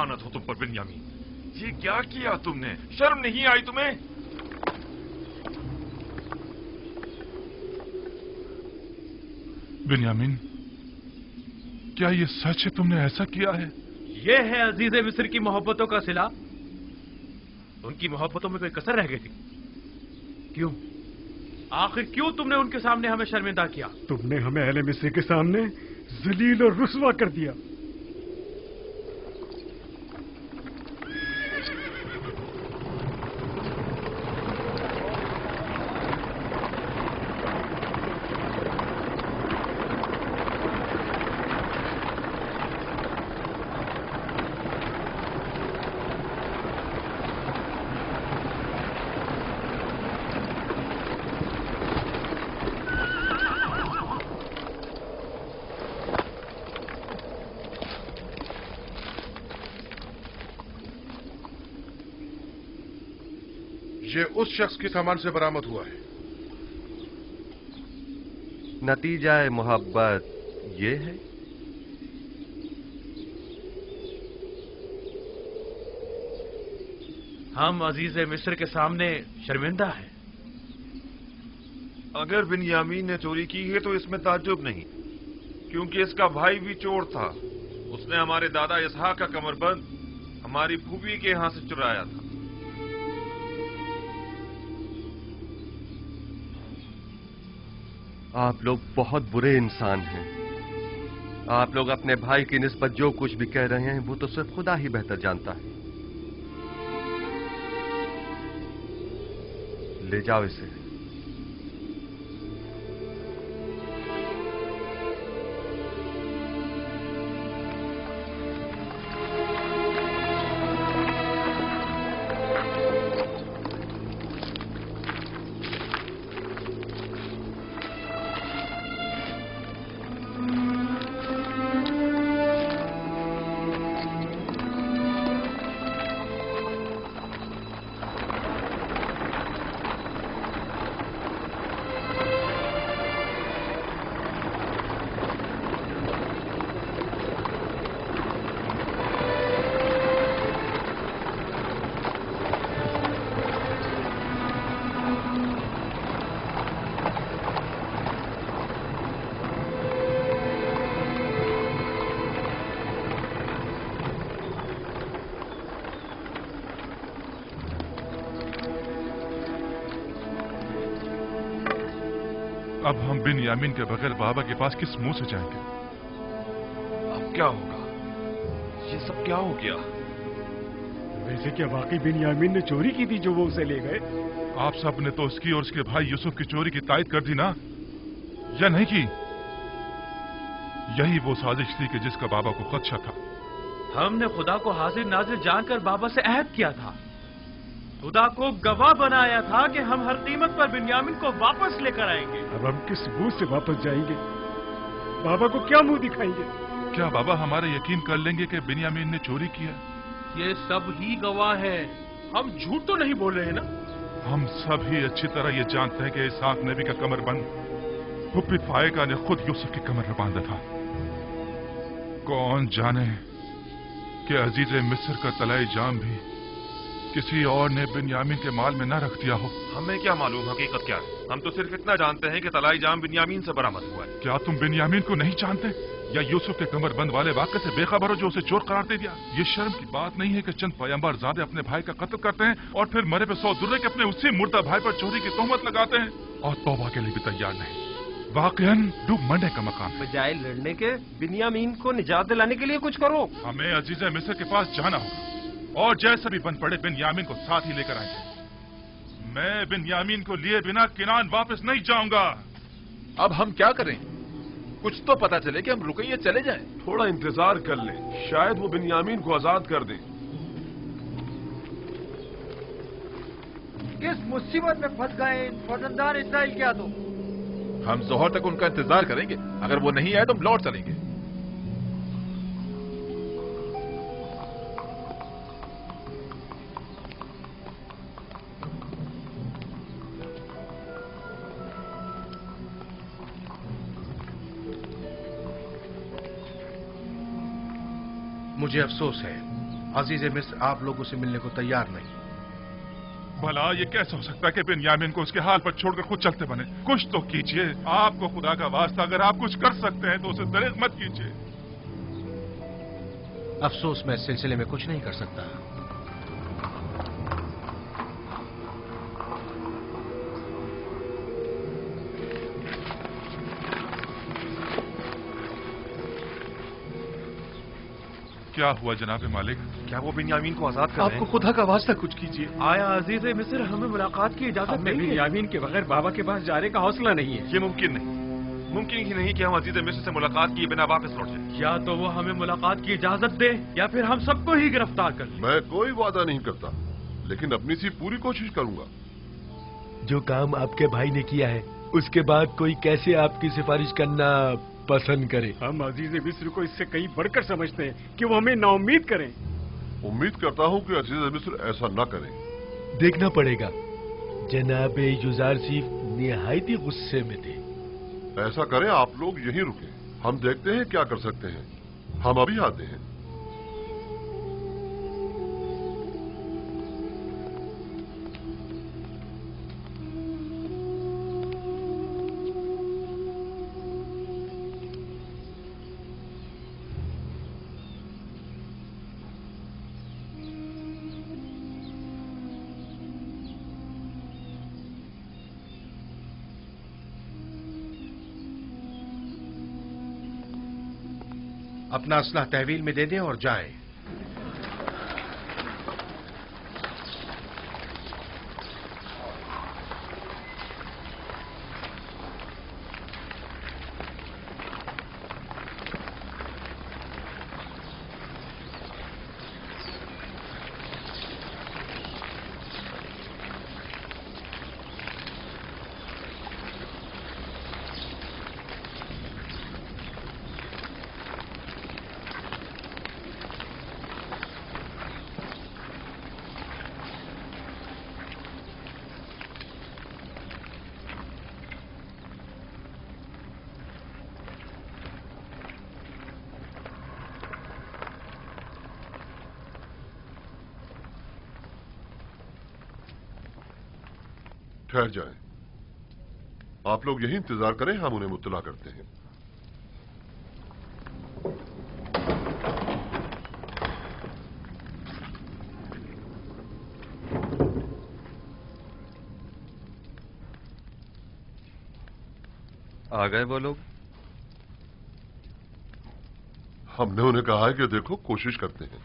लानत हो तुम पर बिन्यामीन, ये क्या किया तुमने? शर्म नहीं आई तुम्हें? बिन्यामीन, क्या ये सच है तुमने ऐसा किया है? ये है अजीज मिस्र की मोहब्बतों का सिला। उनकी मोहब्बतों में कोई कसर रह गई थी? क्यों? आखिर क्यों तुमने उनके सामने हमें शर्मिंदा किया? तुमने हमें अहले मिस्र के सामने जलील और रुस्वा कर दिया। ये उस शख्स के सामान से बरामद हुआ है। नतीजा मोहब्बत ये है। हम अजीज मिस्र के सामने शर्मिंदा हैं। अगर बिन्यामीन ने चोरी की है तो इसमें ताज्जुब नहीं, क्योंकि इसका भाई भी चोर था। उसने हमारे दादा इसहाक का कमरबंद हमारी फूफी के यहां से चुराया था। आप लोग बहुत बुरे इंसान हैं। आप लोग अपने भाई की निस्बत जो कुछ भी कह रहे हैं वो तो सिर्फ खुदा ही बेहतर जानता है। ले जाओ इसे। अब हम बिन्यामीन के बगैर बाबा के पास किस मुंह से जाएंगे? अब क्या होगा? ये सब क्या हो गया? वैसे क्या वाकई बिन्यामीन ने चोरी की थी जो वो उसे ले गए? आप सब ने तो उसकी और उसके भाई यूसुफ की चोरी की तायद कर दी ना, या नहीं की? यही वो साजिश थी कि जिसका बाबा को खदशा था। हमने खुदा को हाजिर नाजिर जानकर बाबा से अहद किया था। खुदा को गवाह बनाया था कि हम हर कीमत पर बिन्यामीन को वापस लेकर आएंगे। अब हम किस मुंह से वापस जाएंगे? बाबा को क्या मुंह दिखाएंगे? क्या बाबा हमारे यकीन कर लेंगे कि बिन्यामीन ने चोरी किया? ये सब ही गवाह है। हम झूठ तो नहीं बोल रहे ना? हम सब ही अच्छी तरह ये जानते हैं कि इसहाक नबी का कमरबंद फुप्पी फायका ने खुद यूसुफ की कमर में बांधा था। कौन जाने कि अजीज मिस्र का तलाई जाम भी किसी और ने बिन्यामीन के माल में न रख दिया हो। हमें क्या मालूम हकीकत क्या है? हम तो सिर्फ इतना जानते हैं कि तलाई जाम बिन्यामीन से बरामद हुआ है। क्या तुम बिन्यामीन को नहीं जानते, या यूसुफ के कमरबंद वाले वाक़े से बेखबर हो जो उसे चोर करार दे दिया? ये शर्म की बात नहीं है कि चंद पैगंबर ज़ादे अपने भाई का कत्ल करते हैं और फिर मरे पे 100 दुर्रे के अपने उसी मुर्दा भाई पर चोरी की तोहमत लगाते हैं और तौबा के लिए भी तैयार नहीं। वाकईन डूब मरने का मकाम है। बजाय लड़ने के बिन्यामीन को निजात दिलाने के लिए कुछ करो। हमें अजीज मिस्र के पास जाना होगा और जैसे भी बन पड़े बिन्यामीन को साथ ही लेकर आएंगे। मैं बिन्यामीन को लिए बिना किनान वापस नहीं जाऊंगा। अब हम क्या करें? कुछ तो पता चले कि हम रुकइए चले जाएं। थोड़ा इंतजार कर ले, शायद वो बिन्यामीन को आजाद कर दे। किस मुसीबत में फंस गए फर्जंदान इस्राइल क्या? तो हम जोहर तक उनका इंतजार करेंगे। अगर वो नहीं आए तो हम लौट चलेंगे। मुझे अफसोस है अजीज मिस्र आप लोगों से मिलने को तैयार नहीं। भला ये कैसे हो सकता है कि बिन्यामीन को उसके हाल पर छोड़कर खुद चलते बने? कुछ तो कीजिए, आपको खुदा का वास्ता, अगर आप कुछ कर सकते हैं तो उसे दरेक मत कीजिए। अफसोस मैं इस सिलसिले में कुछ नहीं कर सकता। क्या हुआ जनाब मालिक? क्या वो बिन्यामीन को आजाद कर रहे आपको हैं? खुदा का वास्ता कुछ कीजिए। आया अजीज मिस्र हमें मुलाकात की इजाजत हमें नहीं है। बिन्यामीन के बगैर बाबा के पास जाने का हौसला नहीं है। ये मुमकिन नहीं, मुमकिन ही नहीं कि हम अजीज मिस्र से मुलाकात किए बिना वापस लौट जाए। या तो वो हमें मुलाकात की इजाजत दे या फिर हम सबको ही गिरफ्तार कर ले। मैं कोई वादा नहीं करता, लेकिन अपनी सी पूरी कोशिश करूंगा। जो काम आपके भाई ने किया है उसके बाद कोई कैसे आपकी सिफारिश करना पसंद करे? हम अजीज मिस्र को इससे कहीं बढ़कर समझते हैं कि वो हमें नाउम्मीद करें। उम्मीद करता हूं कि अजीज मिस्र ऐसा न करें। देखना पड़ेगा। जनाब युजारसीफ निहायती गुस्से में थे। ऐसा करें, आप लोग यहीं रुके, हम देखते हैं क्या कर सकते हैं। हम अभी आते हैं। अपना असला तहवील में दे दें और जाएं। ठहर जाएं। आप लोग यही इंतजार करें, हम उन्हें मुत्तला करते हैं। आ गए वो लोग? हमने उन्हें कहा है कि देखो, कोशिश करते हैं।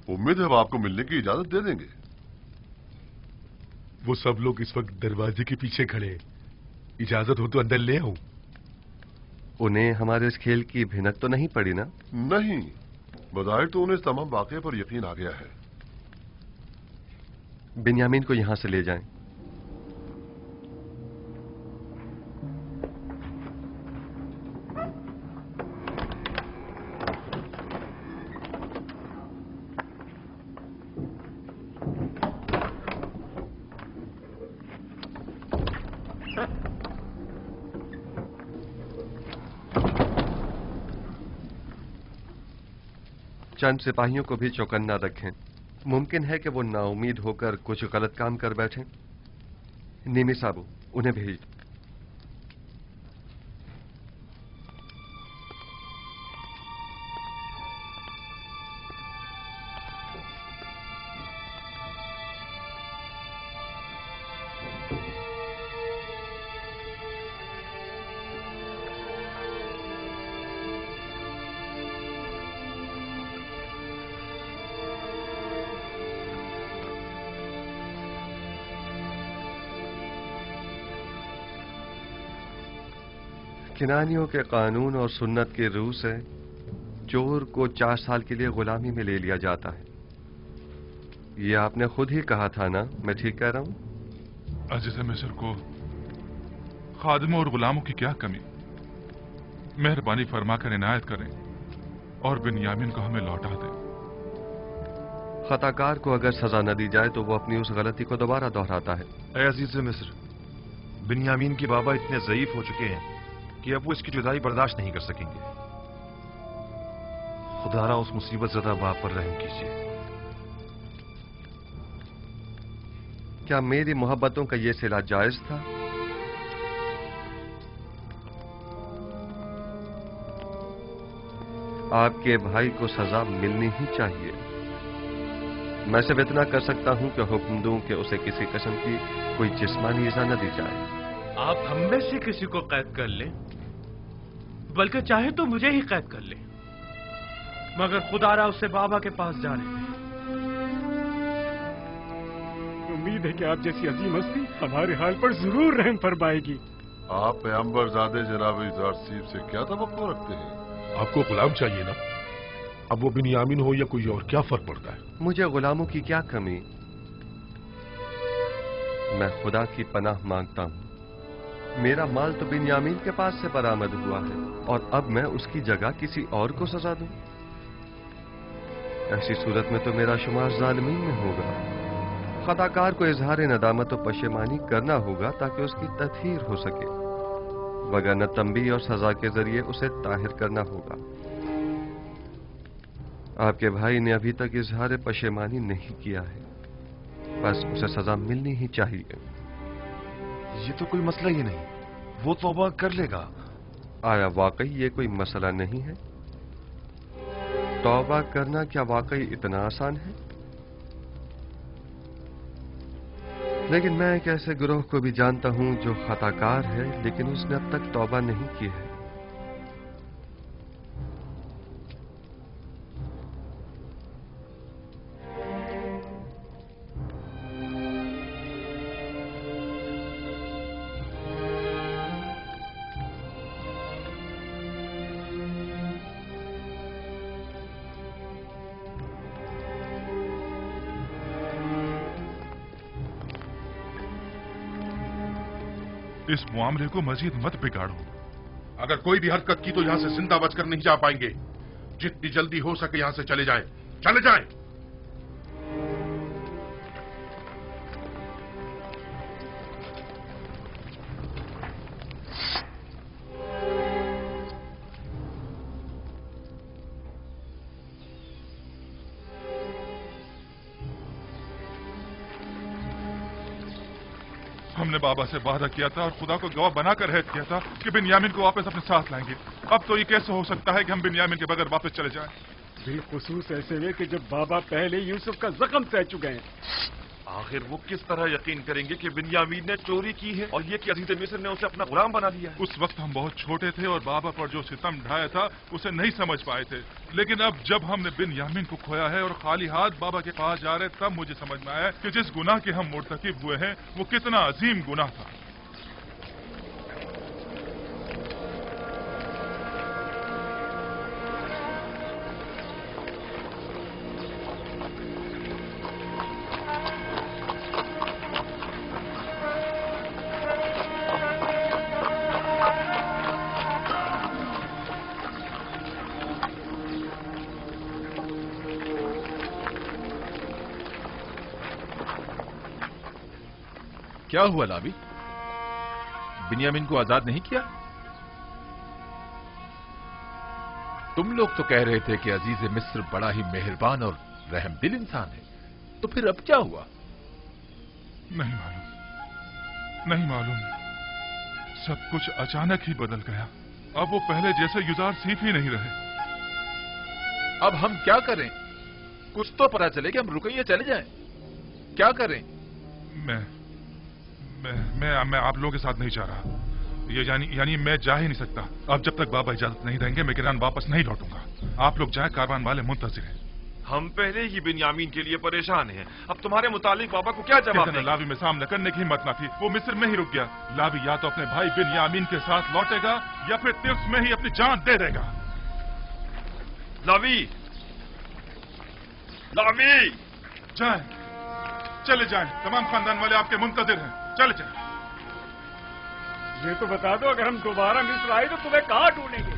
उम्मीद है वो आपको मिलने की इजाजत दे देंगे। वो सब लोग इस वक्त दरवाजे के पीछे खड़े हैं। इजाजत हो तो अंदर ले आऊं? उन्हें हमारे इस खेल की भिनक तो नहीं पड़ी ना? नहीं, बज़ाहिर तो उन्हें इस तमाम वाक़े पर यकीन आ गया है। बिन्यामीन को यहां से ले जाएं। चंद सिपाहियों को भी चौकन्ना रखें। मुमकिन है कि वो नाउमीद होकर कुछ गलत काम कर बैठें। नीमी साबू, उन्हें भेज। किनानियों के कानून और सुन्नत के रूह से चोर को 4 साल के लिए गुलामी में ले लिया जाता है। ये आपने खुद ही कहा था ना? मैं ठीक कह रहा हूं? अजीज मिस्र को खादिमों और गुलामों की क्या कमी? मेहरबानी फरमाकर इनायत करें और बिन्यामीन को हमें लौटा दें। खताकार को अगर सजा न दी जाए तो वो अपनी उस गलती को दोबारा दोहराता है। ऐ अजीज मिस्र, बिन्यामीन के बाबा इतने ज़ईफ हो चुके हैं कि अब वो इसकी जुदाई बर्दाश्त नहीं कर सकेंगे। खुदारा उस मुसीबत ज़दा बाप पर रहम कीजिए। क्या मेरी मोहब्बतों का ये सिला जायज था? आपके भाई को सजा मिलनी ही चाहिए। मैं सिर्फ इतना कर सकता हूं कि हुक्म दूं कि उसे किसी किस्म की कोई जिस्मानी इजा न दी जाए। आप हम में से किसी को कैद कर लें, बल्कि चाहे तो मुझे ही कैद कर लें, मगर खुदारा उसे बाबा के पास जाने दें। उम्मीद है कि आप जैसी अजीम हस्ती हमारे हाल पर जरूर रहम फरमाएगी। आप पैगंबरजादे जनाब इज़ारसीब से क्या तवक्को रखते हैं? आपको गुलाम चाहिए ना? अब वो बिन्यामीन हो या कोई और, क्या फर्क पड़ता है? मुझे गुलामों की क्या कमी? मैं खुदा की पनाह मांगता हूं। मेरा माल तो बिन्यामीन के पास से बरामद हुआ है और अब मैं उसकी जगह किसी और को सजा दूं? ऐसी सूरत में तो मेरा शुमार जालिमीन में होगा। खताकार को इजहार नदामत और पशेमानी करना होगा ताकि उसकी तत्हीर हो सके, वगरना तंबी और सजा के जरिए उसे ताहिर करना होगा। आपके भाई ने अभी तक इजहार पशेमानी नहीं किया है, बस उसे सजा मिलनी ही चाहिए। ये तो कोई मसला ही नहीं, वो तौबा कर लेगा। आया वाकई ये कोई मसला नहीं है? तौबा करना क्या वाकई इतना आसान है? लेकिन मैं एक ऐसे गिरोह को भी जानता हूं जो खताकार है, लेकिन उसने अब तक तौबा नहीं की है। इस मामले को मजीद मत बिगाड़ो। अगर कोई भी हरकत की तो यहाँ से जिंदा बचकर नहीं जा पाएंगे। जितनी जल्दी हो सके यहाँ से चले जाएं। चले जाएं। हमने बाबा से वादा किया था और खुदा को गवाह बनाकर हैद किया था कि बिन्यामीन को वापस अपने साथ लाएंगे। अब तो ये कैसे हो सकता है कि हम बिन्यामीन के बगैर वापस चले जाएं? बिलखुसूस ऐसे में कि जब बाबा पहले यूसुफ का जख्म सह चुके हैं। आखिर वो किस तरह यकीन करेंगे कि बिन्यामीन ने चोरी की है और ये कि अजीज मिस्र ने उसे अपना गुलाम बना दिया है? उस वक्त हम बहुत छोटे थे और बाबा पर जो सितम ढाया था उसे नहीं समझ पाए थे, लेकिन अब जब हमने बिन्यामीन को खोया है और खाली हाथ बाबा के पास जा रहे, तब मुझे समझ में आया कि जिस गुनाह के हम मुर्तकिब हुए हैं वो कितना अजीम गुनाह था। क्या हुआ लाबी? बिन्यामीन को आजाद नहीं किया? तुम लोग तो कह रहे थे कि अजीज मिस्र बड़ा ही मेहरबान और रहमदिल इंसान है, तो फिर अब क्या हुआ? नहीं मालूम। सब कुछ अचानक ही बदल गया। अब वो पहले जैसे युजार सीफ ही नहीं रहे। अब हम क्या करें? कुछ तो पता चले कि हम रुके या चले जाएं। क्या करें? मैं आप लोगों के साथ नहीं जा रहा। ये यानी मैं जा ही नहीं सकता। अब जब तक बाबा इजाजत नहीं देंगे मैं किरान वापस नहीं लौटूंगा। आप लोग जाए, कारवान वाले मुंतजिर हैं। हम पहले ही बिन्यामीन के लिए परेशान हैं। अब तुम्हारे मुतालिक बाबा को क्या जवाब दें? लावी में सामना करने की हिम्मत न थी, वो मिस्र में ही रुक गया। लावी या तो अपने भाई बिन्यामीन के साथ लौटेगा या फिर तिर्स में ही अपनी जान दे देगा। लावी जाए, चले जाएं। तमाम खानदान वाले आपके मुंतजिर हैं। चले जाएं। ये तो बता दो, अगर हम दोबारा मिस्र आए तो तुम्हें कहाँ ढूंढेंगे?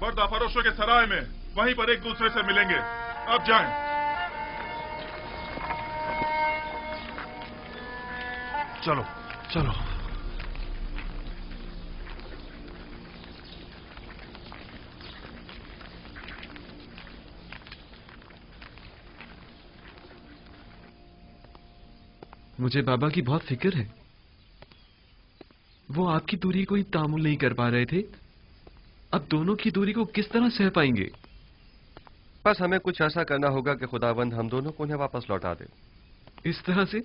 बर्दा फरोशों के सराय में, वहीं पर एक दूसरे से मिलेंगे। अब जाएं। चलो चलो। मुझे बाबा की बहुत फिक्र है। वो आपकी दूरी को ही तामुल नहीं कर पा रहे थे, अब दोनों की दूरी को किस तरह सह पाएंगे? बस हमें कुछ ऐसा करना होगा कि खुदावंद हम दोनों को उन्हें वापस लौटा दे। इस तरह से?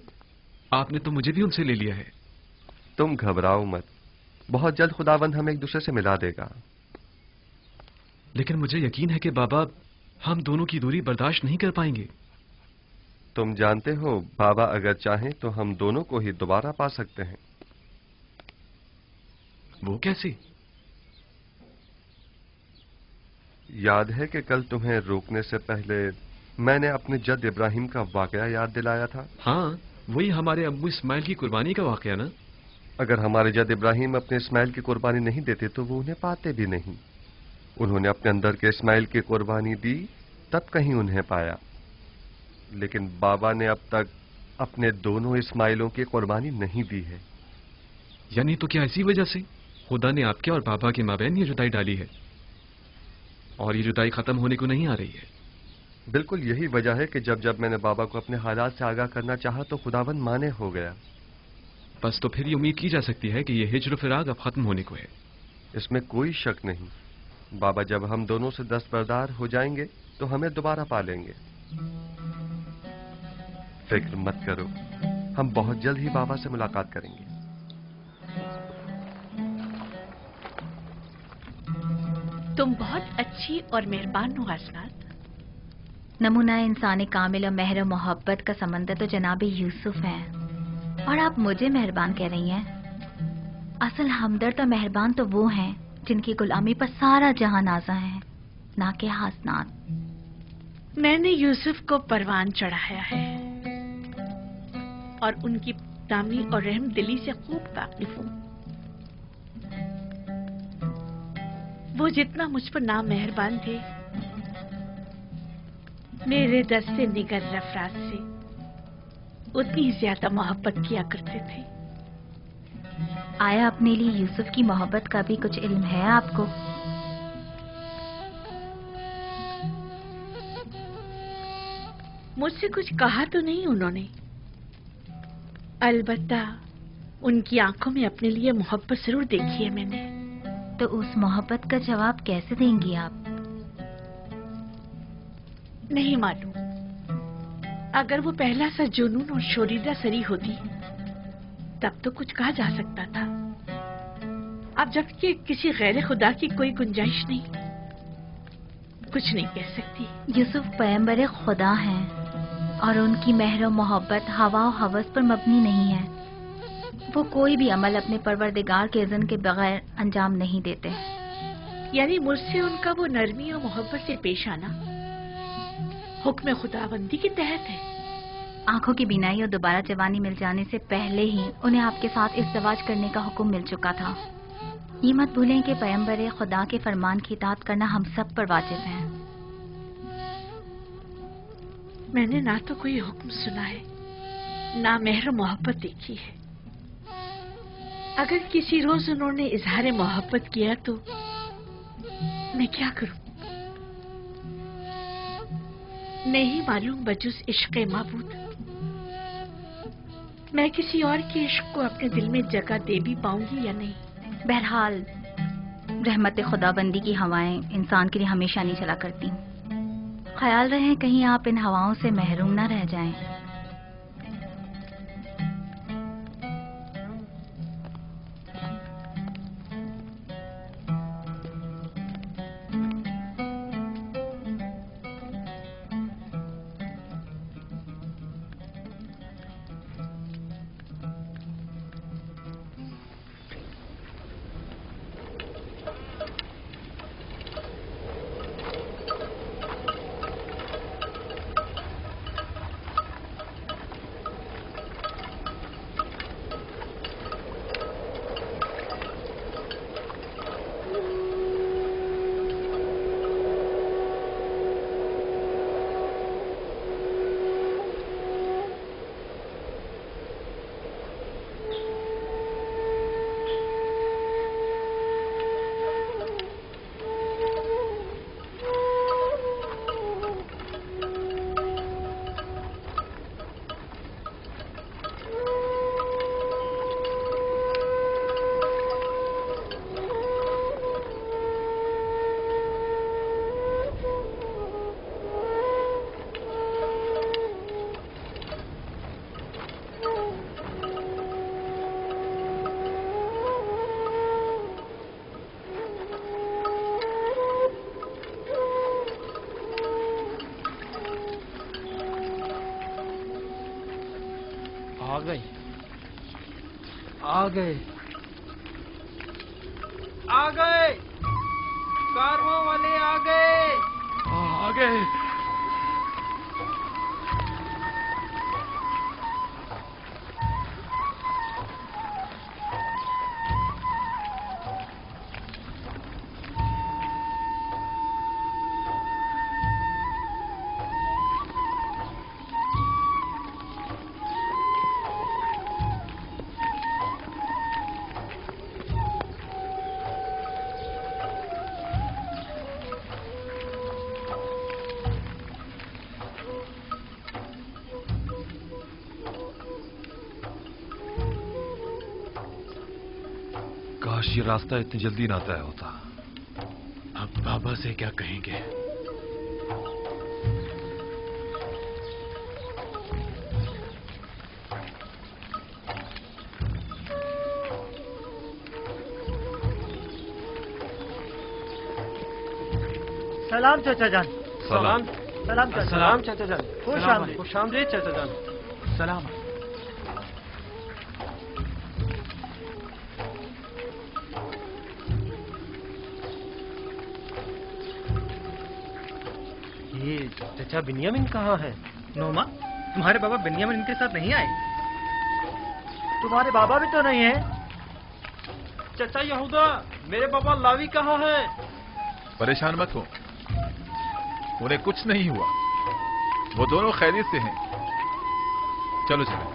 आपने तो मुझे भी उनसे ले लिया है। तुम घबराओ मत, बहुत जल्द खुदावंद हमें एक दूसरे से मिला देगा। लेकिन मुझे यकीन है कि बाबा हम दोनों की दूरी बर्दाश्त नहीं कर पाएंगे। तुम जानते हो बाबा अगर चाहें तो हम दोनों को ही दोबारा पा सकते हैं। वो कैसे? याद है कि कल तुम्हें रोकने से पहले मैंने अपने जद इब्राहिम का वाकया याद दिलाया था? हाँ, वही हमारे अब्बू इस्माइल की कुर्बानी का वाकया ना? अगर हमारे जद इब्राहिम अपने इस्माइल की कुर्बानी नहीं देते तो वो उन्हें पाते भी नहीं। उन्होंने अपने अंदर के इस्माइल की कुर्बानी दी, तब कहीं उन्हें पाया। लेकिन बाबा ने अब तक अपने दोनों इस्माइलों की कुर्बानी नहीं दी है। यानी तो क्या इसी वजह से खुदा ने आपके और बाबा के माबैन ये जुदाई डाली है, और ये जुदाई खत्म होने को नहीं आ रही है? बिल्कुल यही वजह है कि जब जब मैंने बाबा को अपने हालात से आगाह करना चाहा तो खुदावंद माने हो गया। बस तो फिर ये उम्मीद की जा सकती है कि ये हिज्र फिराक अब खत्म होने को है। इसमें कोई शक नहीं। बाबा जब हम दोनों से दस्तबरदार हो जाएंगे तो हमें दोबारा पा लेंगे। फिक्र मत करो, हम बहुत जल्द ही बाबा से मुलाकात करेंगे। तुम बहुत अच्छी और मेहरबान हो हसनात। नमूना इंसानी कामिल और मेहर और मोहब्बत का समंदर तो जनाब यूसुफ है, और आप मुझे मेहरबान कह रही हैं। असल हमदर्द और मेहरबान तो वो हैं जिनकी गुलामी पर सारा जहां नाज़ा है, ना कि हसनात। मैंने यूसुफ को परवान चढ़ाया है और उनकी तामी और रहम दिली से खूब वाकिफ हूँ। वो जितना मुझ पर नामेहरबान थे, मेरे दस्ते निगर अफराद से उतनी ज्यादा मोहब्बत किया करते थे। आया अपने लिए यूसुफ की मोहब्बत का भी कुछ इल्म है आपको? मुझसे कुछ कहा तो नहीं उन्होंने, अलबत्ता उनकी आंखों में अपने लिए मोहब्बत जरूर देखी है मैंने। तो उस मोहब्बत का जवाब कैसे देंगी आप? नहीं मालूम। अगर वो पहला सा जुनून और शोरीदा सरी होती तब तो कुछ कहा जा सकता था। अब जबकि किसी गैर खुदा की कोई गुंजाइश नहीं, कुछ नहीं कह सकती। यूसुफ पैगंबर खुदा हैं और उनकी मेहर और मोहब्बत हवा और हवस पर मबनी नहीं है। वो कोई भी अमल अपने परवरदिगार के इज़्न के बगैर अंजाम नहीं देते। यानी मुझसे उनका वो नरमी और मोहब्बत से पेश आना हुक्म खुदाबंदी के तहत है। आंखों की बीनाई और दोबारा जवानी मिल जाने से पहले ही उन्हें आपके साथ इज़्दिवाज करने का हुक्म मिल चुका था। ये मत भूलें कि पैगंबर खुदा के फरमान की इताअत करना हम सब पर वाजिब है। मैंने ना तो कोई हुक्म सुना है, ना मेहर मोहब्बत देखी है। अगर किसी रोज उन्होंने इजहार मोहब्बत किया तो मैं क्या करूं? नहीं मालूम बजुस इश्क़ माबूद मैं किसी और के इश्क को अपने दिल में जगह दे भी पाऊंगी या नहीं। बहरहाल रहमत खुदाबंदी की हवाएं इंसान के लिए हमेशा नहीं चला करती। ख्याल रहे कहीं आप इन हवाओं से महरूम ना रह जाएं। गए आ गए आ गए, कारवां वाले आ गए आ गए। काश ये रास्ता इतनी जल्दी ना तय होता। अब बाबा से क्या कहेंगे? सलाम चाचा जान। सलाम। सलाम चाचा। सलाम चाचा जान। खुश आमदीद चाचा जान। सलाम। ये चाचा बिन्यामिन कहाँ है? नोमा, तुम्हारे बाबा बिन्यामिन इनके साथ नहीं आए? तुम्हारे बाबा भी तो नहीं है? चाचा यहूदा, मेरे बाबा लावी कहाँ है? परेशान मत हो, उन्हें कुछ नहीं हुआ, वो दोनों खैरियत से हैं। चलो चलो।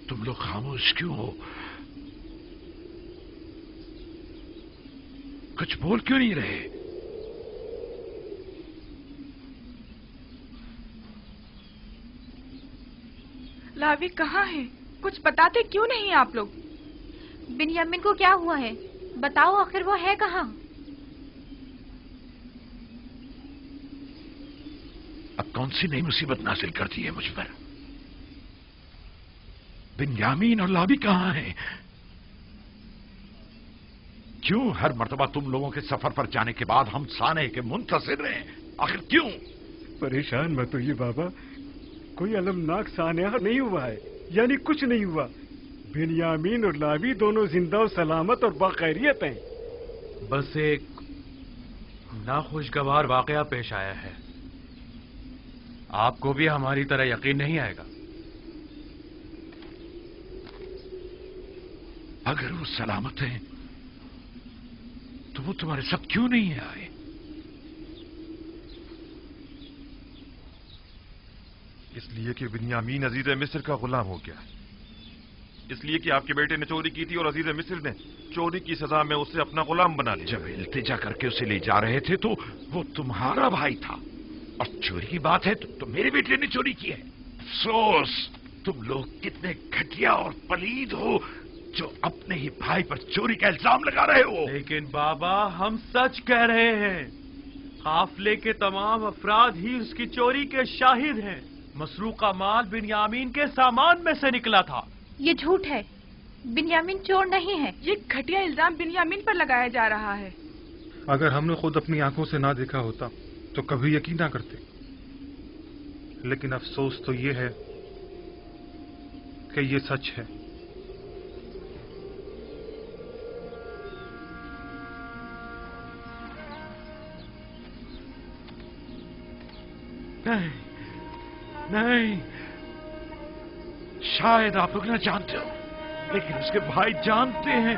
तुम लोग खामोश क्यों हो? कुछ बोल क्यों नहीं रहे? लावी कहाँ है? कुछ बताते क्यों नहीं आप लोग? बिन्यामिन को क्या हुआ है? बताओ, आखिर वो है कहाँ? अब कौन सी नई मुसीबत नाजिल कर दी है मुझ पर? बिन्यामीन और लावी कहाँ हैं? क्यों हर मर्तबा तुम लोगों के सफर पर जाने के बाद हम साने के मुंतज़िर रहे? आखिर क्यों? परेशान मत होइए बाबा, कोई अलमनाक सान्या नहीं हुआ है, यानी कुछ नहीं हुआ। बिन्यामीन और लावी दोनों जिंदा और सलामत और बाखैरियत हैं। बस एक नाखुशगवार वाकया पेश आया है। आपको भी हमारी तरह यकीन नहीं आएगा। अगर वो सलामत हैं तो वो तुम्हारे साथ क्यों नहीं आए? इसलिए कि बिन्यामीन अजीज मिस्र का गुलाम हो गया, इसलिए कि आपके बेटे ने चोरी की थी और अजीज मिस्र ने चोरी की सजा में उसे अपना गुलाम बना लिया। जब इल्तिजा करके उसे ले जा रहे थे तो वो तुम्हारा भाई था, और चोरी की बात है तो मेरे बेटे ने चोरी की है। अफसोस, तुम लोग कितने घटिया और पलीद हो जो अपने ही भाई पर चोरी का इल्जाम लगा रहे हो। लेकिन बाबा, हम सच कह रहे हैं। काफले के तमाम अफराद ही उसकी चोरी के शाहिद हैं। मसरूका माल बिन्यामीन के सामान में से निकला था। ये झूठ है, बिन्यामीन चोर नहीं है। ये घटिया इल्जाम बिन्यामीन पर लगाया जा रहा है। अगर हमने खुद अपनी आंखों से ना देखा होता तो कभी यकीन ना करते, लेकिन अफसोस तो ये है कि ये सच है। नहीं नहीं, शायद आप लोग ना जानते हो, लेकिन उसके भाई जानते हैं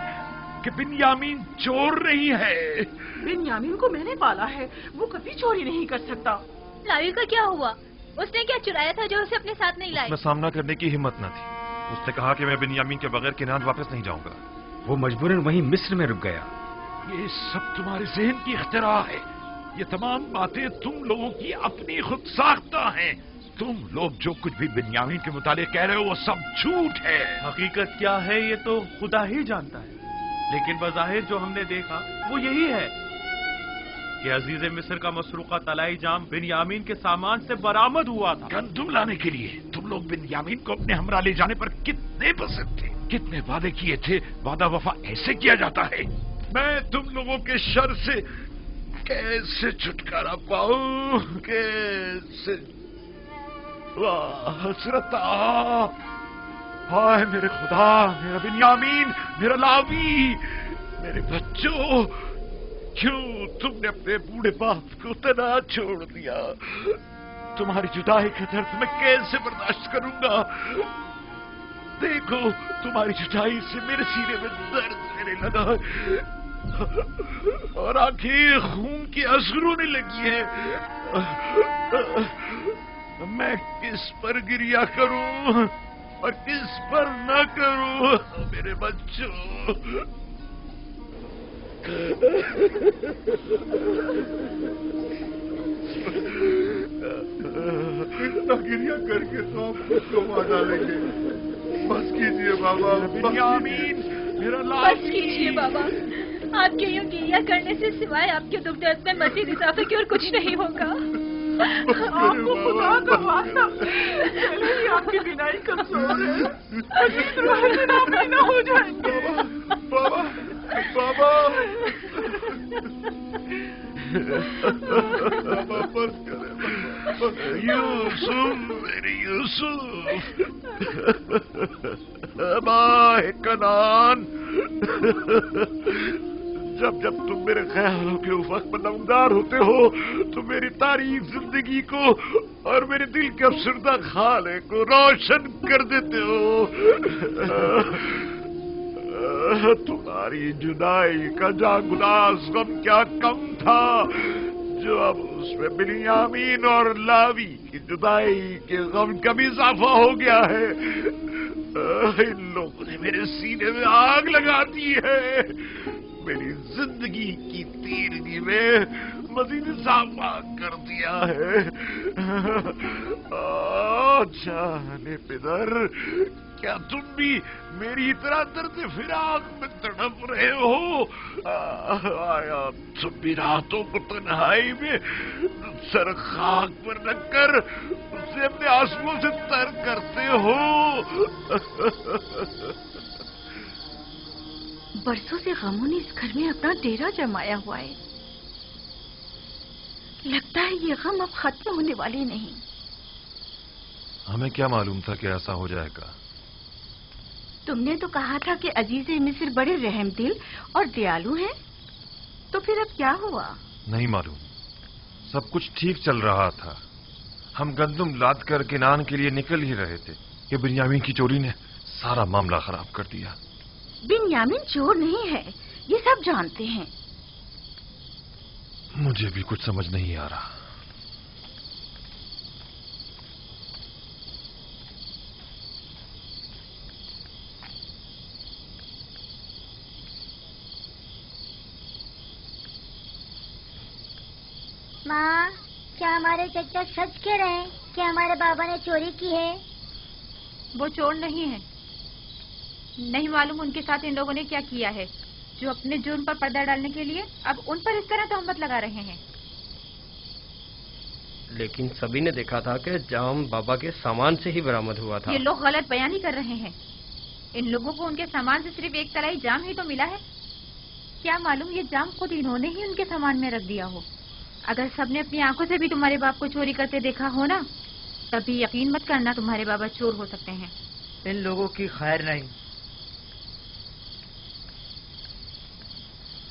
कि बिन्यामीन चोर नहीं है। बिन्यामीन को मैंने पाला है, वो कभी चोरी नहीं कर सकता। लावी का क्या हुआ? उसने क्या चुराया था जो उसे अपने साथ नहीं लाए? उसमें सामना करने की हिम्मत न थी। उसने कहा कि मैं बिन्यामीन के बगैर किनान वापस नहीं जाऊंगा। वो मजबूरन वहीं मिस्र में रुक गया। ये सब तुम्हारे जहन की इख्तिरा है। ये तमाम बातें तुम लोगों की अपनी खुद साख्ता हैं। तुम लोग जो कुछ भी बिन्यामीन के मुतालिक कह रहे हो वो सब झूठ है। हकीकत क्या है ये तो खुदा ही जानता है, लेकिन बज़ाहिर जो हमने देखा वो यही है कि अजीज मिस्र का मसरूका तलाई जाम बिन्यामीन के सामान से बरामद हुआ था। गंदुम लाने के लिए तुम लोग बिन्यामीन को अपने हमरा ले जाने पर कितने पसंद थे, कितने वादे किए थे। वादा वफा ऐसे किया जाता है। मैं तुम लोगों के शर से कैसे छुटकारा पाऊं, कैसे? वाह हसरता, हाय मेरे खुदा, मेरा बिन्यामीन, मेरा लावी, मेरे बच्चों, क्यों तुमने अपने बूढ़े बाप को तना छोड़ दिया? तुम्हारी जुदाई का दर्द मैं कैसे बर्दाश्त करूंगा? देखो तुम्हारी जुदाई से मेरे सीने में दर्द रहने लगा और आंखें खून की आंसू रोने लगी है। मैं किस पर गिरिया करूं और किस पर न करूं? मेरे बच्चों, इतना गिरिया करके तो आप खुद को मार डालेंगे। बस कीजिए बाबा, बिन्यामीन मेरा बस कीजिए बाबा। आपके यूं गिरिया करने से सिवाय आपके दुख दर्द में मजीद इजाफे की और कुछ नहीं होगा। आपको खुदा का वास्ता, पहले ही आपकी बिनाई कमजोर है, अभी न हो जाएंगे। बाबा, बाबा, बाबा बस करें। यूसुफ, मेरे यूसुफ, माए कनान, जब जब तुम मेरे ख्यालों के उफक पर नमदार होते हो तो मेरी तारीफ जिंदगी को और मेरे दिल के अफसरदा खाले को रोशन कर देते हो। तुम्हारी जुदाई का जागुदास गम क्या कम था जो अब उसमें बिन्यामीन और लावी की जुदाई के गम का भी इजाफा हो गया है। इन लोगों ने मेरे सीने में आग लगा दी है, मेरी जिंदगी की तीरगी में मजीद इजाफा कर दिया है। जाने पिदर, क्या तुम भी मेरी तरह दर्द फिराक में तड़प रहे हो? आया तुम भी रातों को तन्हाई में सर खाक पर रखकर उसे अपने आंसुओं से तर करते हो? बरसों से गमों ने इस घर में अपना डेरा जमाया हुआ है। लगता है ये गम अब खत्म होने वाले नहीं। हमें क्या मालूम था कि ऐसा हो जाएगा? तुमने तो कहा था कि अजीज मिस्र बड़े रहमदिल और दयालु हैं, तो फिर अब क्या हुआ? नहीं मालूम, सब कुछ ठीक चल रहा था। हम गंदुम लाद कर किनान के लिए निकल ही रहे थे कि बिन्यामीन की चोरी ने सारा मामला खराब कर दिया। बिन्यामीन चोर नहीं है, ये सब जानते हैं। मुझे भी कुछ समझ नहीं आ रहा। माँ, क्या हमारे चचा सच कह रहे हैं कि हमारे बाबा ने चोरी की है? वो चोर नहीं है। नहीं मालूम उनके साथ इन लोगों ने क्या किया है जो अपने जुर्म पर पर्दा डालने के लिए अब उन पर इस तरह तोहमत लगा रहे हैं। लेकिन सभी ने देखा था कि जाम बाबा के सामान से ही बरामद हुआ था। ये लोग गलत बयानी कर रहे हैं। इन लोगों को उनके सामान से सिर्फ एक तराई जाम ही तो मिला है। क्या मालूम ये जाम खुद इन्होंने ही उनके सामान में रख दिया हो। अगर सबने अपनी आंखों से भी तुम्हारे बाप को चोरी करते देखा हो ना, तभी यकीन मत करना तुम्हारे बाबा चोर हो सकते हैं। इन लोगों की खैर नहीं।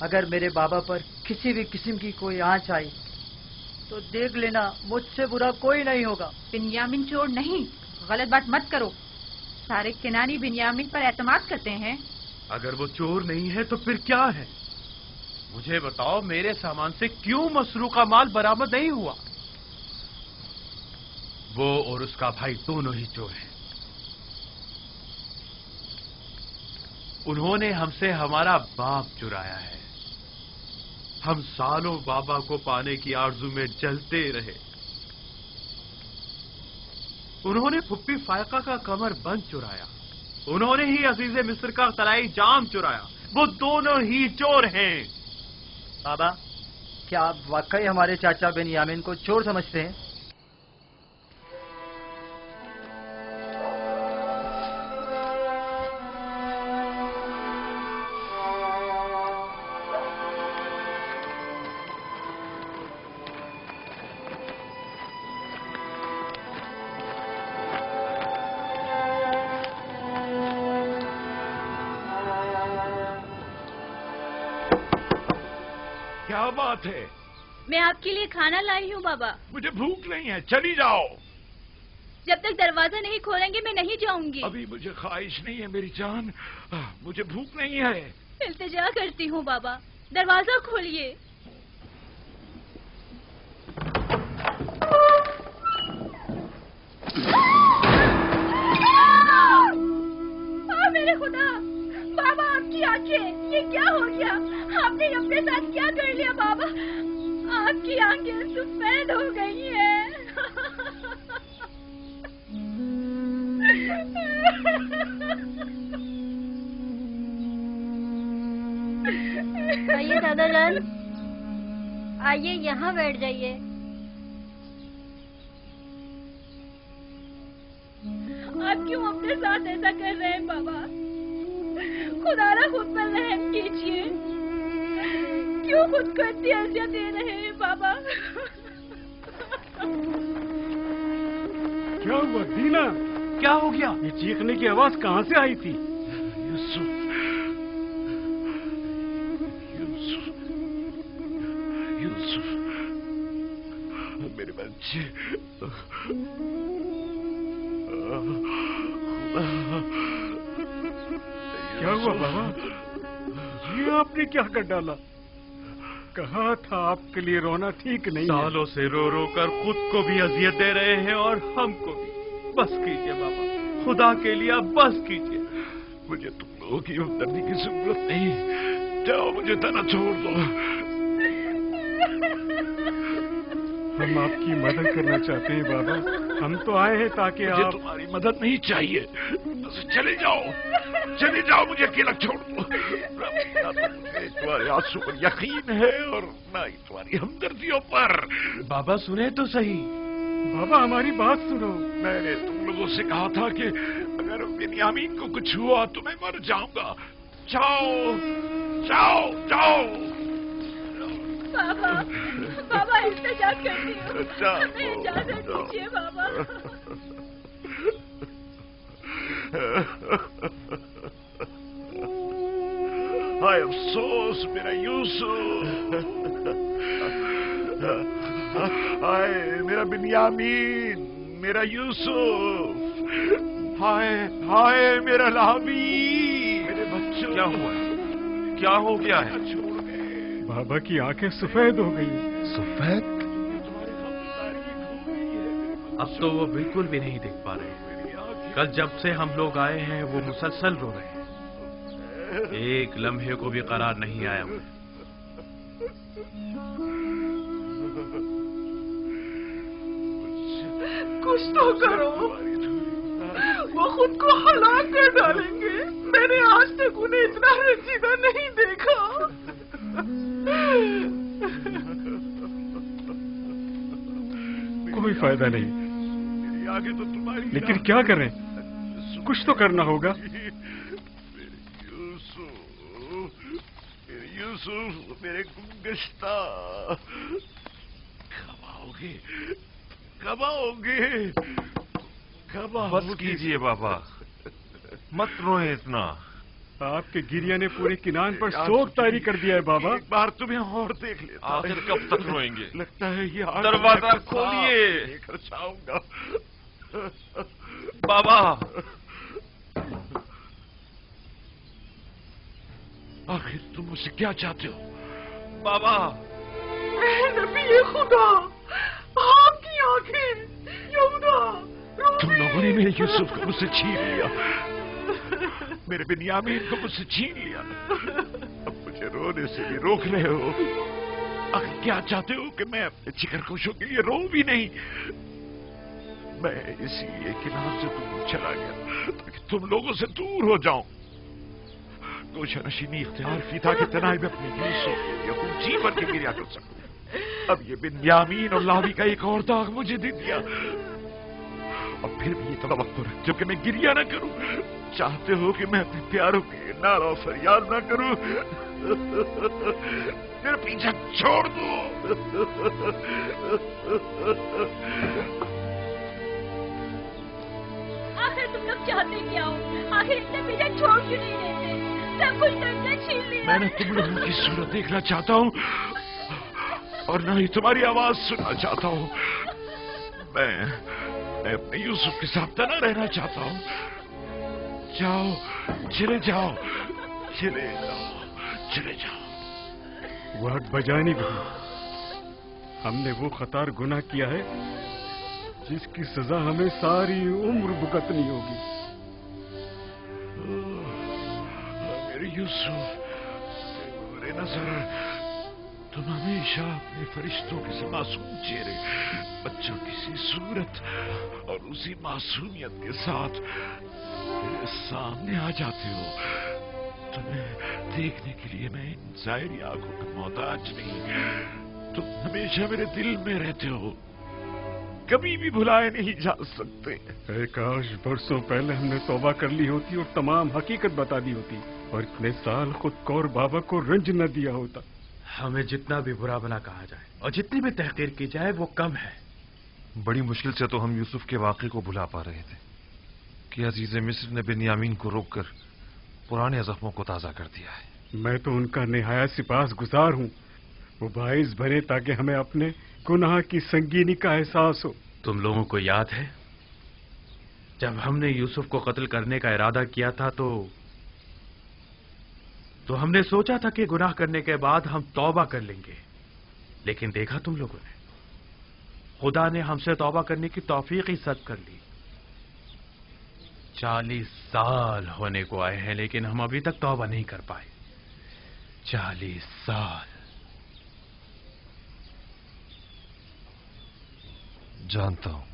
अगर मेरे बाबा पर किसी भी किस्म की कोई आंच आई तो देख लेना मुझसे बुरा कोई नहीं होगा। बिन्यामीन चोर नहीं, गलत बात मत करो। सारे किनानी बिन्यामीन पर एतमाद करते हैं। अगर वो चोर नहीं है तो फिर क्या है? मुझे बताओ, मेरे सामान से क्यों मसरूका माल बरामद नहीं हुआ? वो और उसका भाई दोनों ही चोर हैं। उन्होंने हमसे हमारा बाप चुराया है। हम सालों बाबा को पाने की आरजू में जलते रहे। उन्होंने फुप्पी फायका का कमर बंद चुराया। उन्होंने ही अजीज मिस्र का तलाई जाम चुराया। वो दोनों ही चोर हैं। बाबा, क्या आप वाकई हमारे चाचा बेनियामिन को चोर समझते हैं? क्या बात है? मैं आपके लिए खाना लाई हूँ बाबा। मुझे भूख नहीं है, चली जाओ। जब तक दरवाजा नहीं खोलेंगे मैं नहीं जाऊंगी। अभी मुझे ख्वाहिश नहीं है मेरी जान, मुझे भूख नहीं है। इल्तिजा करती हूँ बाबा, दरवाजा खोलिए। मेरे खुदा, बाबा आपकी आंखें, ये क्या हो गया? आपने अपने साथ क्या कर लिया बाबा? आपकी आंखें सफेद हो गई हैं। आइए दादा जान, आइए यहाँ बैठ जाइए। आप क्यों अपने साथ ऐसा कर रहे हैं बाबा? खुदारा खुद पर रहम कीजिए। क्यों खुद को इतनी अज़ियत दे रहे हैं बाबा? क्या हुआ दीना? क्या हो गया? ये चीखने की आवाज कहाँ से आई थी? यूसुफ, यूसुफ, मेरे बच्चे। क्या हुआ बाबा? ये आपने क्या कर डाला? कहा था आपके लिए रोना ठीक नहीं है। सालों से रो रो कर खुद को भी अजियत दे रहे हैं और हमको भी। बस कीजिए बाबा, खुदा के लिए अब बस कीजिए। मुझे तुम लोगों की हमदर्दी की जरूरत नहीं। जाओ, मुझे तना छोड़ दो। हम आपकी मदद करना चाहते हैं बाबा। हम तो आए हैं ताकि मुझे आप... तुम्हारी मदद नहीं चाहिए। चले जाओ, चले जाओ, मुझे अकेला छोड़ दो। ना तो मुझे तुम्हारे आंसू पर यकीन है और ना ही तुम्हारी हमदर्दियों पर। बाबा सुने तो सही। बाबा हमारी बात सुनो। मैंने तुम लोगों से कहा था कि अगर बेनियामीन को कुछ हुआ तो मैं मर जाऊंगा। जाओ, जाओ, जाओ। बाबा, बाबा इल्तिजा करती हूँ, हमें इजाजत दीजिए बाबा। हाय अफसोस मेरा यूसुफ, हाय मेरा बिन्यामीन, मेरा यूसुफ, हाय हाय मेरा लावी, मेरे बच्चों। क्या हुआ? क्या हो गया है? बाबा की आंखें सफेद हो गई। सफेद? अब तो वो बिल्कुल भी नहीं देख पा रहे। कल जब से हम लोग आए हैं वो मुसलसल रो रहे हैं। एक लम्हे को भी करार नहीं आया उन्हें। कुछ तो करो, वो खुद को हलाक कर डालेंगे। मैंने आज तक उन्हें इतना रंजीदा नहीं देखा। कोई फायदा नहीं। आगे तो तुम्हारी, लेकिन क्या करें? कुछ तो करना होगा। यूसुफ, मेरे गुमगश्ता, कब आओगे? कब आओगे? कब आओगे? बस कीजिए बाबा, मत रोए इतना। आपके गिरिया ने पूरे किनान पर शोक तारी कर दिया है बाबा। एक बार तुम्हें और देख लेता। आखिर कब तक रोएंगे? लगता है ये दरवाजा खोलिए। लेकर जाऊंगा। बाबा, आखिर तुम मुझसे क्या चाहते हो? बाबा, नबी खुदा, आपकी आंखें, यहूदा, तुम लोगों ने मेरे यूसुफ को मुझसे छीन लिया, मेरे बिन्यामीन को मुझसे छीन लिया। अब मुझे रोने से भी रोक रहे हो। आखिर क्या चाहते हो कि मैं अपने जिगर खुशों के लिए रो भी नहीं? मैं इसीलिए कि नाम से दूर चला गया ताकि तुम लोगों से दूर हो जाऊं। गोशा नशीनी इख्तियार की था कि तनाई में अपने यूसुफ के लिए जी भर के गिरिया कर सकूं। अब ये बिन्यामीन और लावी का एक और दाग मुझे दे दिया। और फिर भी ये तवक्को रखते हो कि मैं गिरिया ना करूं। चाहते हो कि मैं अपने प्यारों के नारा और फरियाद ना करूं। मेरा पीछा छोड़ दो। आखिर तुम लोग चाहते क्या हो? आखिर इतने पीछे छोड़ क्यों नहीं देते? सब कुछ तुमने छीन लिया। मैं न तुम लोगों की सूरत देखना चाहता हूँ और न ही तुम्हारी आवाज सुनना चाहता हूँ। मैं अपने यूसुफ के साथ तना रहना चाहता हूँ। जाओ, चले जाओ, चले जाओ, चले जाओ। वक्त बजानी बहू, हमने वो खतार गुनाह किया है जिसकी सजा हमें सारी उम्र भुगतनी होगी। मेरे यूसुफ, मेरे नजर, तुम हमेशा अपने फरिश्तों के से मासूम चेहरे, बच्चों की सी सूरत और उसी मासूमियत के साथ मेरे सामने आ जाते हो। तुम्हें देखने के लिए मैं इन ज़ाहिरी आंखों का मोहताज नहीं। तुम हमेशा मेरे दिल में रहते हो, कभी भी भुलाए नहीं जा सकते। काश बरसों पहले हमने तौबा कर ली होती और तमाम हकीकत बता दी होती और इतने साल खुद को और बाबा को रंज न दिया होता। हमें जितना भी बुरा भला कहा जाए और जितनी भी तहकीर की जाए वो कम है। बड़ी मुश्किल से तो हम यूसुफ के वाक़े को भुला पा रहे थे कि अजीज मिस्र ने बिन्यामीन को रोककर पुराने जख्मों को ताज़ा कर दिया है। मैं तो उनका निहायत सिपास गुजार हूँ। वो बाइस बने ताकि हमें अपने गुनाह की संगीनी का एहसास हो। तुम लोगों को याद है जब हमने यूसुफ को कत्ल करने का इरादा किया था तो हमने सोचा था कि गुनाह करने के बाद हम तौबा कर लेंगे। लेकिन देखा तुम लोगों ने, खुदा ने हमसे तौबा करने की तौफीक ही सद कर ली। 40 साल होने को आए हैं लेकिन हम अभी तक तौबा नहीं कर पाए। 40 साल। जानता हूं,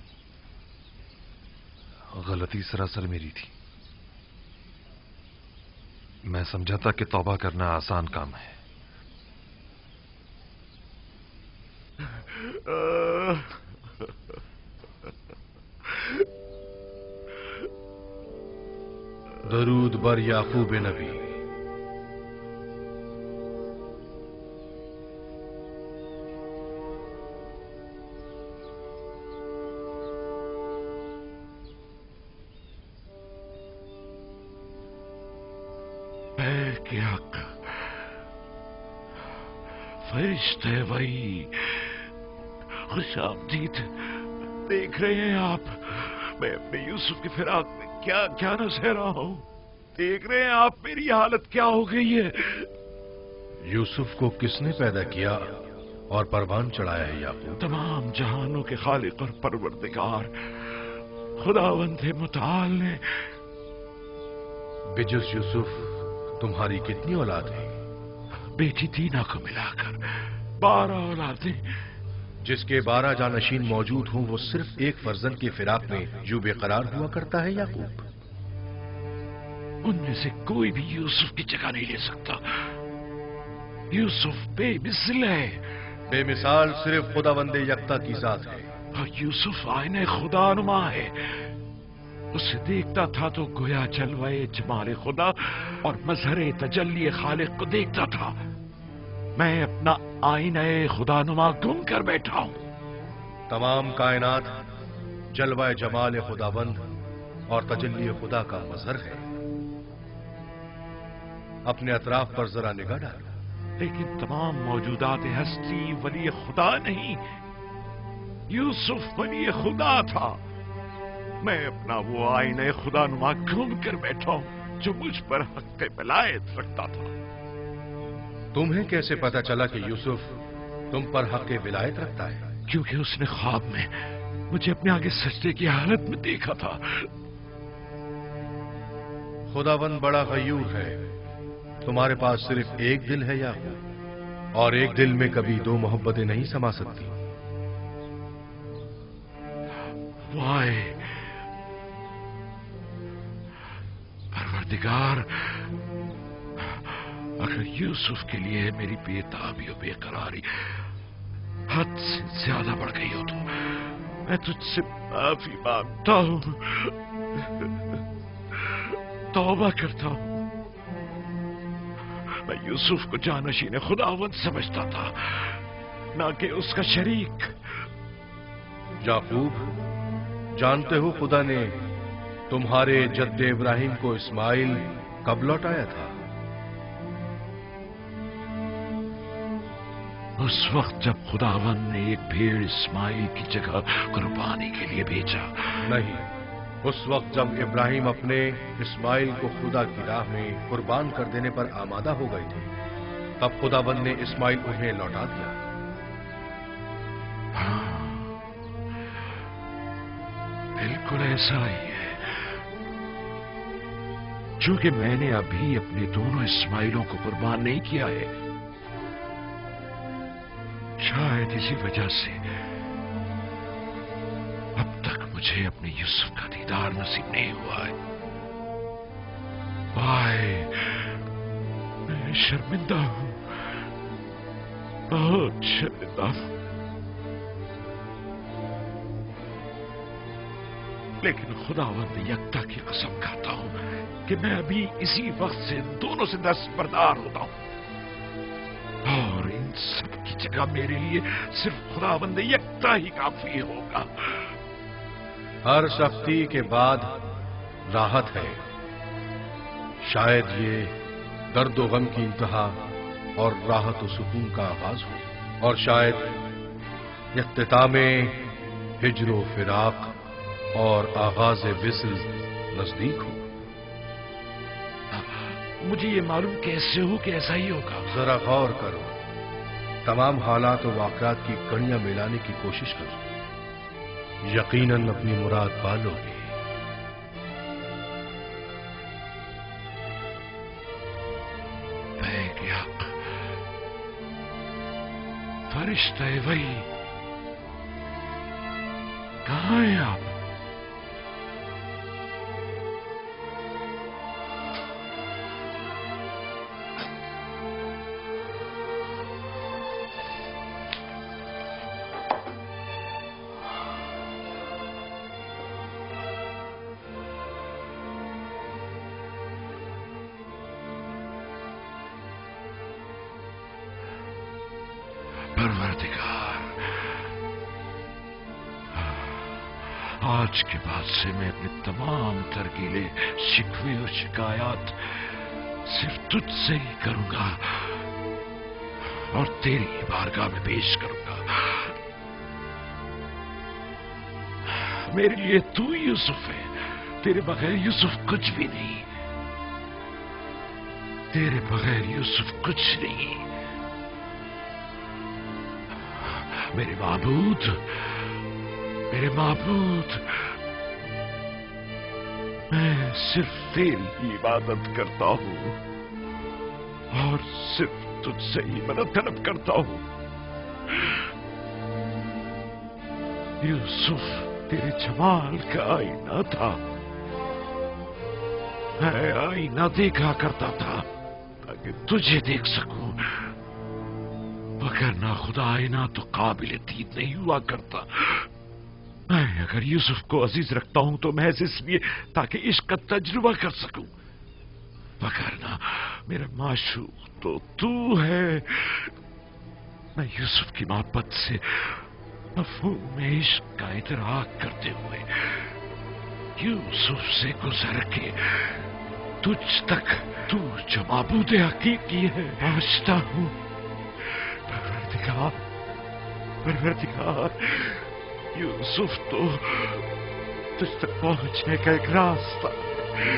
गलती सरासर मेरी थी। मैं समझा था कि तौबा करना आसान काम है। दरूद बर याकूब नबी। फरिश्ते वही, खुशामदीद। देख रहे हैं आप, मैं अपने यूसुफ की फिराक में क्या क्या न सह रहा हूं। देख रहे हैं आप मेरी हालत क्या हो गई है। यूसुफ को किसने पैदा किया और परवान चढ़ाया है याकूब? तमाम जहानों के खालिक और परवरदिगार खुदावंद मुताल ने। बिजुस यूसुफ तुम्हारी कितनी औलाद है? बेटी दीना को मिलाकर 12 औलादें। जिसके 12 जानशीन मौजूद हों वो सिर्फ एक फर्जंद की फिराक में यूं बेकरार हुआ करता है याकूब? उनमें से कोई भी यूसुफ की जगह नहीं ले सकता। यूसुफ बेमिसाल है। बेमिसाल सिर्फ खुदावंदे यकता की जात है। और यूसुफ आईने खुदानुमा है। उसे देखता था तो गोया जलवाए जमाले खुदा और मजहरे तजल्ली खालिक को देखता था। मैं अपना आईने खुदानुमा गुम कर बैठा हूं। तमाम कायनात जलवाए जमाल खुदाबंद और तजल्ली खुदा का मजहर है। अपने अतराफ पर जरा निगाह डालो। लेकिन तमाम मौजूदात हस्ती वली खुदा नहीं, यूसुफ वली खुदा था। मैं अपना वो आईने खुदानुमा घूम कर बैठा हूं जो मुझ पर हक विलायत रखता था। तुम्हें कैसे पता चला कि यूसुफ तुम पर हक विलायत रखता है? क्योंकि उसने ख्वाब में मुझे अपने आगे सजदे की हालत में देखा था। खुदावंद बड़ा गयूर है। तुम्हारे पास सिर्फ एक दिल है या और एक दिल में कभी दो मोहब्बतें नहीं समा सकती। वाय परवरदिगार, अगर यूसुफ के लिए मेरी बेताबी और बेकरारी हद से ज्यादा बढ़ गई हो तो मैं तुझसे माफी मांगता हूं, तौबा करता हूं। मैं यूसुफ को जानशीन खुदावंद समझता था, ना कि उसका शरीक। याकूब, जानते हो खुदा ने तुम्हारे जद्दे इब्राहिम को इस्माइल कब लौटाया था? उस वक्त जब खुदावंद ने एक भेड़ इस्माइल की जगह कुर्बानी के लिए भेजा। नहीं, उस वक्त जब इब्राहिम अपने इस्माइल को खुदा की राह में कुर्बान कर देने पर आमादा हो गए थे, तब खुदावंद ने इस्माइल उन्हें लौटा दिया। हाँ, बिल्कुल ऐसा ही है। चूंकि मैंने अभी अपने दोनों इस्माइलों को कुर्बान नहीं किया है, शायद इसी वजह से अब तक मुझे अपने यूसुफ का दीदार नसीब नहीं हुआ है। भाई, मैं शर्मिंदा हूं, बहुत शर्मिंदा हूं। लेकिन खुदावंद यकता की कसम खाता हूं कि मैं अभी इसी वक्त से दोनों से दस्तबरदार होता हूं, और इन सब की जगह मेरे लिए सिर्फ खुदावंद यकता ही काफी होगा। हर सख्ती के बाद राहत है। शायद ये दर्द व गम की इंतहा और राहत व सुकून का आगाज हो, और शायद इख्तितामे हिज्र व फिराक और आगाज विस्ल नजदीक हो। मुझे ये मालूम कैसे हो कि ऐसा ही होगा? जरा गौर करो, तमाम हालात और वाक़यात की कड़ियां मिलाने की कोशिश करो, यकीनन अपनी मुराद पा लोगे। फरिश्ते वही, कहाँ हैं आप? परवरदिगार, आज के बाद से मैं अपने तमाम तरकीले, शिकवे और शिकायत सिर्फ तुझसे ही करूंगा और तेरी बारगाह में पेश करूंगा। मेरे लिए तू यूसुफ है, तेरे बगैर यूसुफ कुछ भी नहीं, तेरे बगैर यूसुफ कुछ नहीं। मेरे माबूद, मेरे माबूद, मैं सिर्फ तेरी ही इबादत करता हूं और सिर्फ तुझसे ही मदद तलब करता हूं। यूसुफ तेरे जमाल का आईना था, मैं आईना देखा करता था ताकि तुझे देख सकूं, मगर ना खुदा आईना तो काबिल दीद नहीं हुआ करता। मैं अगर यूसुफ को अजीज रखता हूं तो महज इसलिए ताकि इश्क का तजुर्बा कर सकूं, मगर ना मेरा माशूक तो तू है। मैं यूसुफ की मोहब्बत से मफहूम इश्क का इदराक करते हुए यूसुफ से गुजर के तुझ तक, तू जो माबूद हकीकी है, पहुंचता हूं। परवरदिगार, परवरदिगार, यूसुफ तो तुझ तक पहुंचने का एक रास्ता है।